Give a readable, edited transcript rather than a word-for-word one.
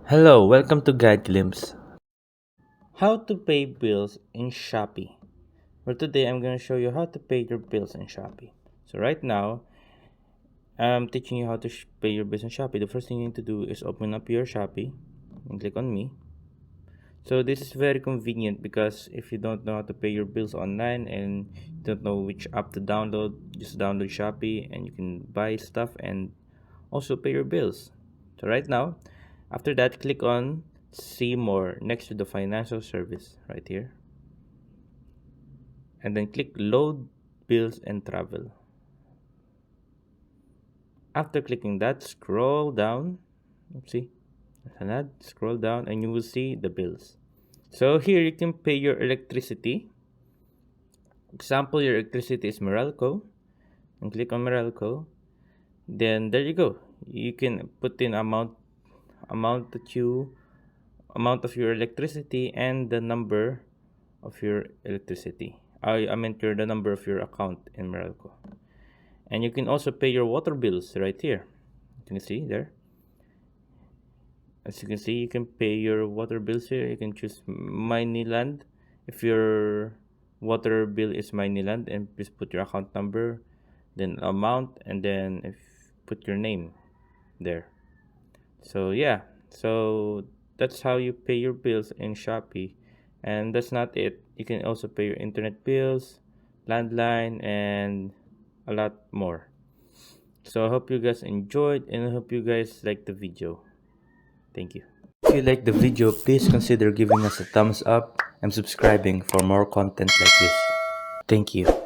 Hello, welcome to Guide Glimpse. How to pay bills in Shopee. For today, I'm going to show you how to pay your bills in Shopee. So right now, I'm teaching you how to pay your bills in Shopee. The first thing you need to do is open up your Shopee and click on Me. So this is very convenient because if you don't know how to pay your bills online and you don't know which app to download, just download Shopee and you can buy stuff and also pay your bills. So right now, after that, click on see more next to the financial service right here, and then click load bills and travel. After clicking that, scroll down. Oopsie, and that scroll down and you will see the bills. So here you can pay your electricity. Example, your electricity is Meralco, and click on Meralco. Then there you go. You can put in amount that you amount of your electricity and the number of your electricity. I meant the number of your account in Meralco. And you can also pay your water bills right here. You can see there. As you can see, you can pay your water bills here. You can choose Miniland. If your water bill is Miniland, and please put your account number, then amount, and then if put your name there. So yeah, so that's how you pay your bills in Shopee. And that's not it. You can also pay your internet bills, landline, and a lot more. So I hope you guys enjoyed and I hope you guys like the video. Thank you. If you like the video, please consider giving us a thumbs up and subscribing for more content like this. Thank you.